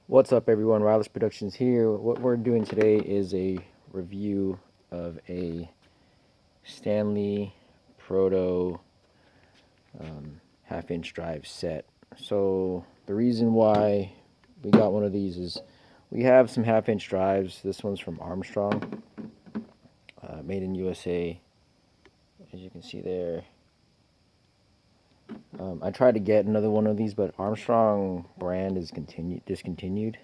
What's up, everyone? Ratchet Productions here. What we're doing today is a review of a Stanley Proto half-inch drive set. So the reason why we got one of these is we have some half-inch drives. This one's from Armstrong, made in USA, as you can see there. I tried to get another one of these, but Armstrong brand is discontinued.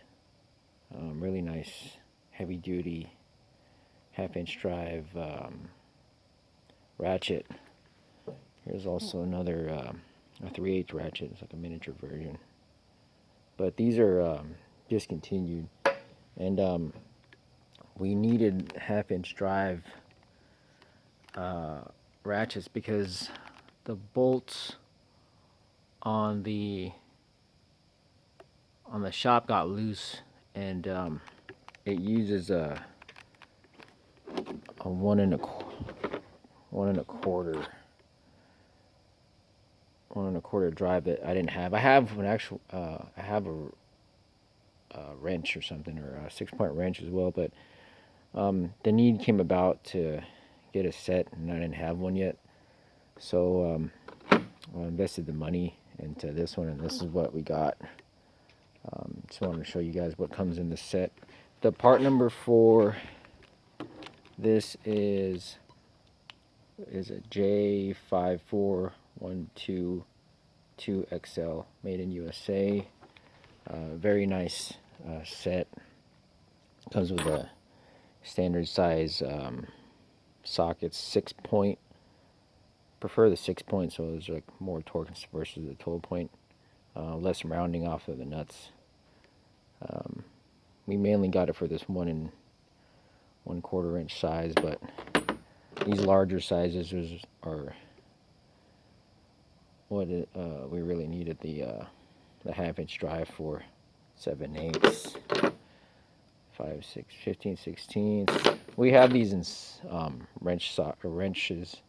Really nice, heavy-duty, half-inch drive Ratchet. Here's also another a 3/8 Ratchet. It's like a miniature version. But these are discontinued, and we needed half-inch drive ratchets because the bolts on the shop got loose, and it uses a 1 1 1/4 drive that I didn't have. I have an actual I have a wrench or something, or a 6-point wrench as well, but the need came about to get a set, and I didn't have one yet, so I invested the money into this one, and this is what we got. Just wanted to show you guys what comes in the set. The part number for this is a J54122XL, made in USA. Very nice set. Comes with a standard size sockets, 6-point. Prefer the 6-point, so there's like more torque versus the 12-point. Less rounding off of the nuts. We mainly got it for this 1 1/4 inch size, but these larger sizes are what we really needed the half-inch drive for. 7/8, 5, 6, 15, 16. We have these in wrenches,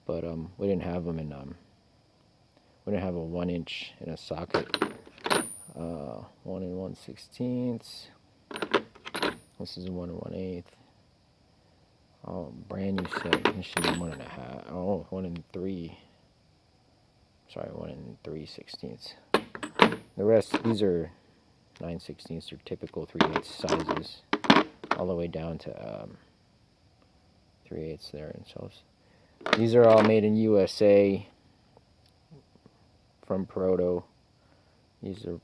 but we didn't have them in we didn't have a 1 inch in a socket. 1 1/16. This is a 1 1/8. Oh, brand new set. This should be 1 1/2. Oh, 1 3. Sorry, 1 3/16. The rest, these are 9/16. They're typical 3/8 sizes, all the way down to 3/8 there. And so these are all made in USA from Proto. These are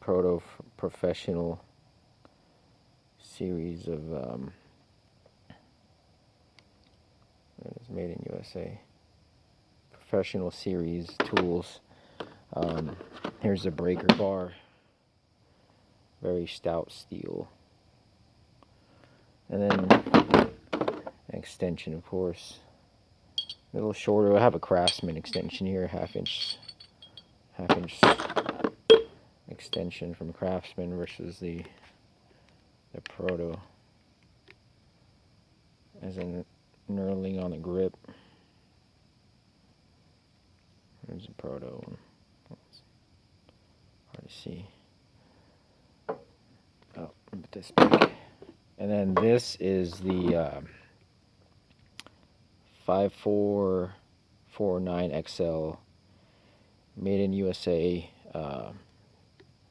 Proto professional series of it is made in USA professional series tools. Here's the breaker bar, very stout steel, and then an extension, of course, a little shorter. I have a Craftsman extension here, half-inch extension from Craftsman versus the Proto. As a knurling on the grip. There's a Proto one. Hard to see. Oh, put this back. And then this is the 54122XL, made in USA,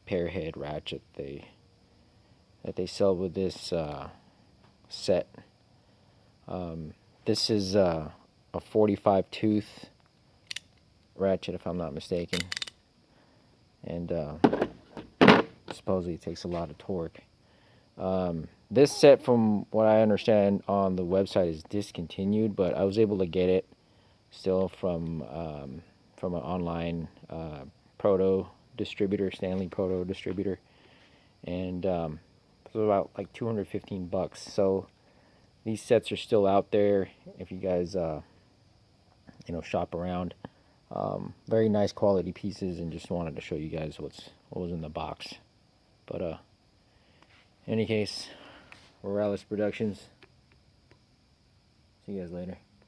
pair head ratchet that they sell with this set. This is a 45 tooth ratchet, if I'm not mistaken, and supposedly it takes a lot of torque. This set, from what I understand on the website, is discontinued, but I was able to get it still from an online Proto distributor, Stanley Proto distributor, and it was about like $215. So these sets are still out there if you guys shop around. Very nice quality pieces, and just wanted to show you guys what was in the box. But in any case, we're Ratchet Productions. See you guys later.